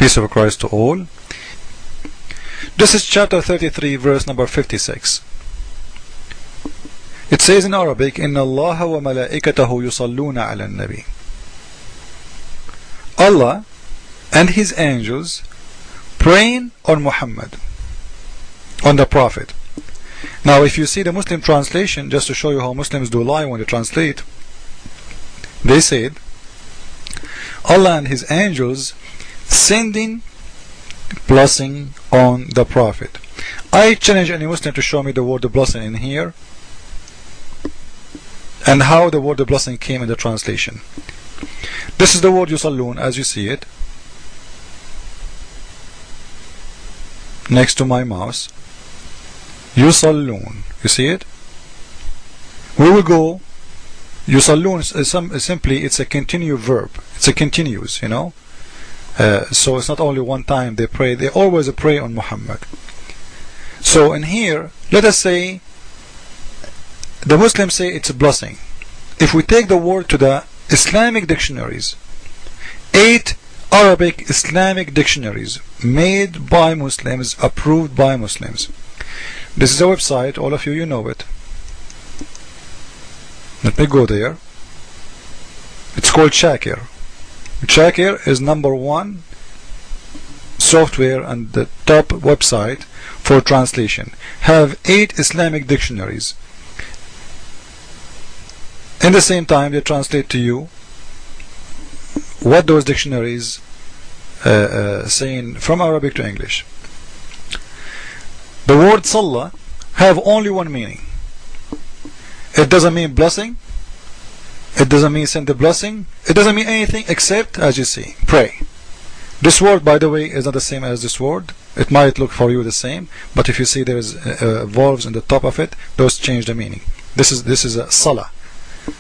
Peace of Christ to all. This is chapter 33, verse number 56. It says in Arabic, إِنَّ اللَّهَ وَمَلَائِكَتَهُ يُصَلُّونَ عَلَى النَّبِي. Allah and His angels praying on Muhammad, on the Prophet. Now if you see the Muslim translation, just to show you how Muslims do lie when they translate, they said Allah and His angels sending blessing on the Prophet. I challenge any Muslim to show me the word blessing in here and how the word blessing came in the translation. This is the word yusallun as you see it next to my mouse. Yusallun, you see it? We will go. Yusallun is simply, it's a continuous verb. It's a continuous, you know. So it's not only one time they pray, they always pray on Muhammad. So in here, let us say the Muslims say it's a blessing. If we take the word to the Islamic dictionaries, 8 Arabic Islamic dictionaries made by Muslims, approved by Muslims. This is a website, all of you know it. Let me go there. It's called Shakir. Shakir is #1 software and the top website for translation. Have 8 Islamic dictionaries. In the same time they translate to you what those dictionaries saying from Arabic to English. The word Salah have only one meaning. It doesn't mean blessing. It doesn't mean send the blessing. It doesn't mean anything except, as you see, pray. This word, by the way, is not the same as this word. It might look for you the same, but if you see there is vowels in the top of it, those change the meaning. This is a salah.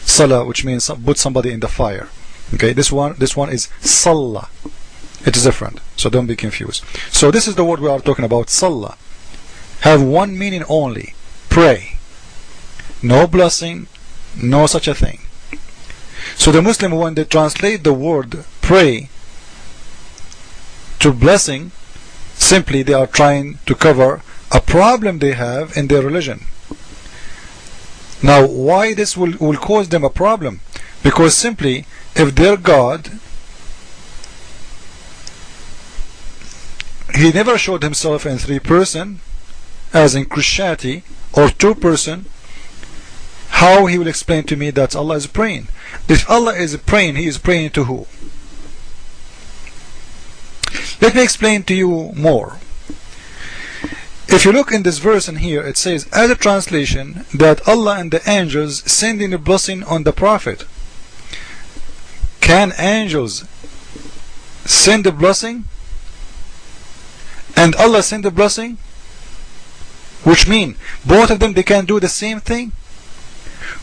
Salah, which means put somebody in the fire. Okay, this one is salah. It is different, so don't be confused. So this is the word we are talking about. Salah have one meaning only: pray. No blessing, no such a thing. So the Muslim, when they translate the word pray to blessing, simply they are trying to cover a problem they have in their religion. Now why this will cause them a problem? Because simply if their God, He never showed Himself in 3 person as in Christianity, or 2 person, how He will explain to me that Allah is praying? If Allah is praying, He is praying to who? Let me explain to you more. If you look in this verse in here, it says as a translation that Allah and the angels sending a blessing on the Prophet. Can angels send a blessing and Allah send a blessing? Which mean both of them, they can do the same thing?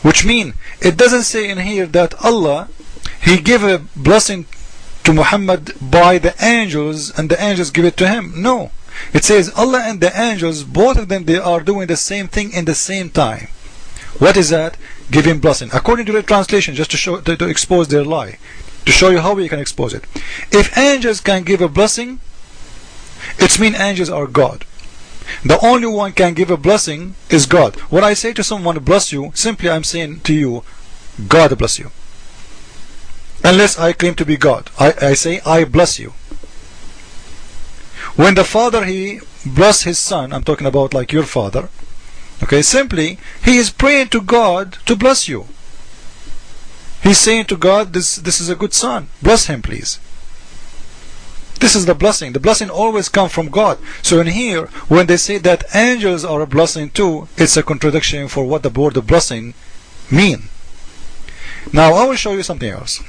Which mean it doesn't say in here that Allah, He gave a blessing to Muhammad by the angels and the angels give it to him. No, it says Allah and the angels, both of them, they are doing the same thing in the same time. What is that? Giving blessing. According to the translation, just to show, to expose their lie, to show you how we can expose it. If angels can give a blessing, it means angels are God. The only one can give a blessing is God. When I say to someone bless you, simply I'm saying to you, God bless you. Unless I claim to be God, I say I bless you. When the father, he bless his son, I'm talking about like your father, okay, simply he is praying to God to bless you. He's saying to God, this is a good son, bless him please. This is the blessing. The blessing always comes from God. So in here, when they say that angels are a blessing too, it's a contradiction for what the word of blessing mean. Now I will show you something else.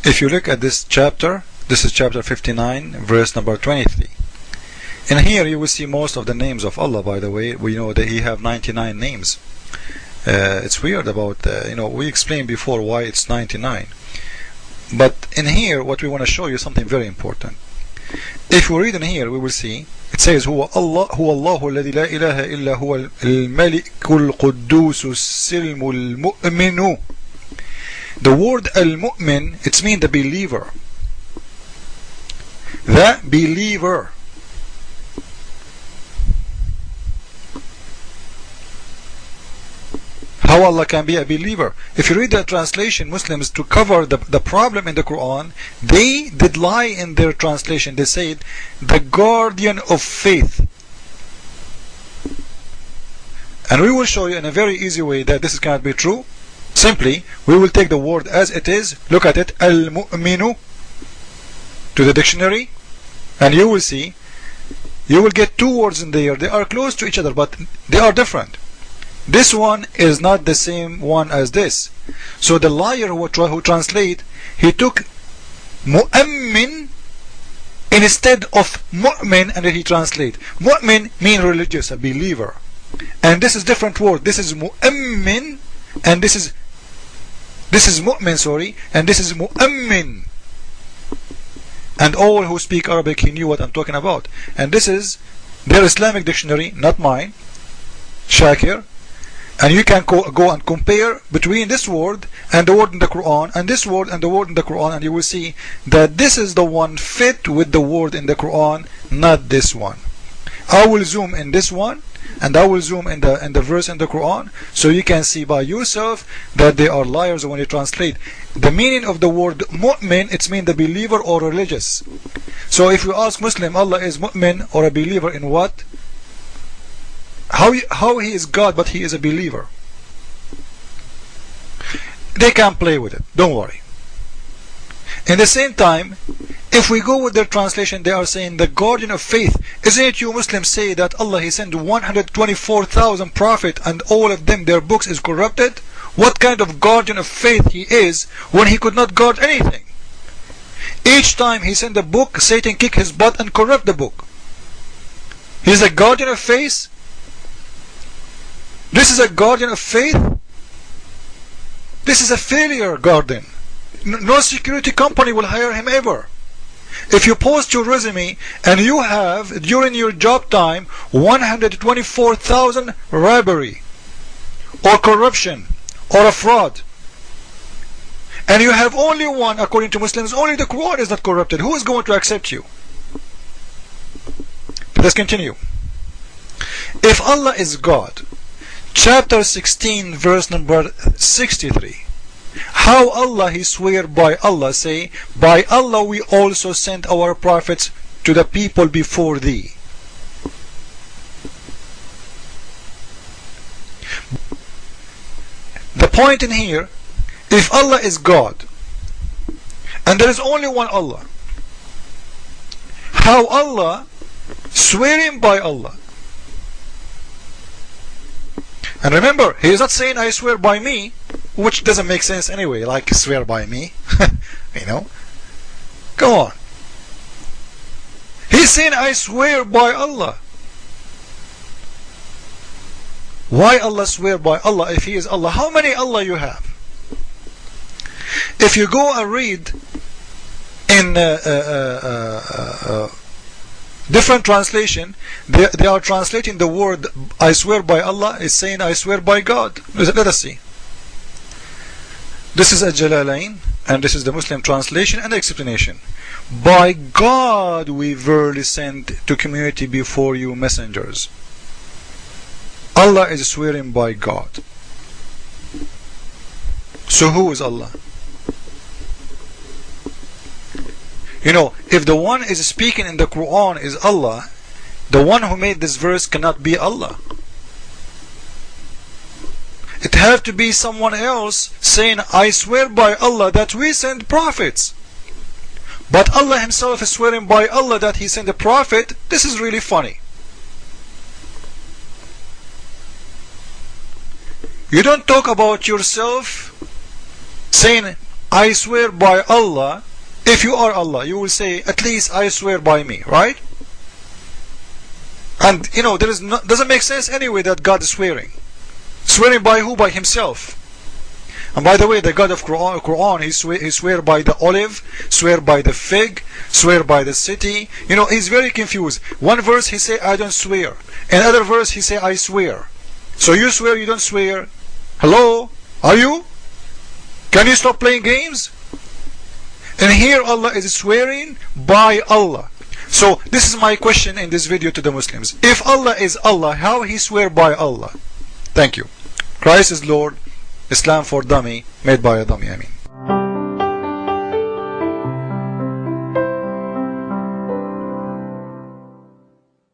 If you look at this chapter, this is chapter 59, verse number 23. In here you will see most of the names of Allah, by the way. We know that He have 99 names. It's weird about, we explained before why it's 99. But in here, what we want to show you something very important. If we read in here, we will see, it says, هو الله الذي لا إله إلا هو الملك القدوس السلم المؤمن The word al-mu'min, it's mean the believer. The believer. How Allah can be a believer? If you read the translation, Muslims, to cover the problem in the Quran, they did lie in their translation. They said, the guardian of faith. And we will show you in a very easy way that this cannot be true. Simply, we will take the word as it is, look at it, al-mu'minu, to the dictionary, and you will see, you will get two words in there. They are close to each other, but they are different. This one is not the same one as this. So the liar who translate, he took mu'ammin instead of mu'min, and then he translate. Mu'min mean religious, a believer. And this is different word. This is mu'ammin, and this is mu'min, sorry, and this is mu'ammin. And all who speak Arabic, he knew what I'm talking about. And this is their Islamic dictionary, not mine, Shakir. And you can go and compare between this word and the word in the Quran, and this word and the word in the Quran, and you will see that this is the one fit with the word in the Quran, not this one. I will zoom in this one, and I will zoom in the verse in the Quran, so you can see by yourself that they are liars when you translate. The meaning of the word mu'min, it's mean the believer or religious. So if you ask Muslim, Allah is mu'min or a believer in what? How he is God but he is a believer? They can play with it, don't worry. In the same time, if we go with their translation, they are saying the guardian of faith. Isn't it you Muslims say that Allah, he sent 124,000 prophets and all of them, their books is corrupted? What kind of guardian of faith he is when he could not guard anything? Each time he sent a book, Satan kick his butt and corrupt the book. He's a guardian of faith. This is a guardian of faith. This is a failure guardian. No security company will hire him ever. If you post your resume and you have during your job time 124,000 robbery or corruption or a fraud, and you have only one, according to Muslims, only the Quran is not corrupted, who is going to accept you? Let's continue. If Allah is God, chapter 16 verse number 63, how Allah he swear by Allah, say, by Allah we also sent our prophets to the people before thee. The point in here, if Allah is God and there is only one Allah, how Allah swearing by Allah? And remember, he is not saying I swear by me, which doesn't make sense anyway, like swear by me. You know, come on. He's saying I swear by Allah. Why Allah swear by Allah if he is Allah? How many Allah you have? If you go and read in different translation, they are translating the word I swear by Allah is saying I swear by God. Let us see. This is a Jalalain, and this is the Muslim translation and explanation. By God we verily sent to community before you messengers. Allah is swearing by God. So who is Allah? You know, if the one is speaking in the Quran is Allah, the one who made this verse cannot be Allah. It has to be someone else saying, I swear by Allah that we send prophets. But Allah himself is swearing by Allah that he sent a prophet. This is really funny. You don't talk about yourself saying, I swear by Allah. If you are Allah, you will say, at least I swear by me, right? And you know, doesn't make sense anyway that God is swearing. Swearing by who? By himself. And by the way, the God of Quran, he swear by the olive, swear by the fig, swear by the city. You know, he's very confused. One verse he say, I don't swear. Another verse he say, I swear. So you swear, you don't swear. Hello? Are you? Can you stop playing games? And here Allah is swearing by Allah. So this is my question in this video to the Muslims. If Allah is Allah, how He swear by Allah? Thank you. Christ is Lord. Islam for dummy, made by a dummy. I mean.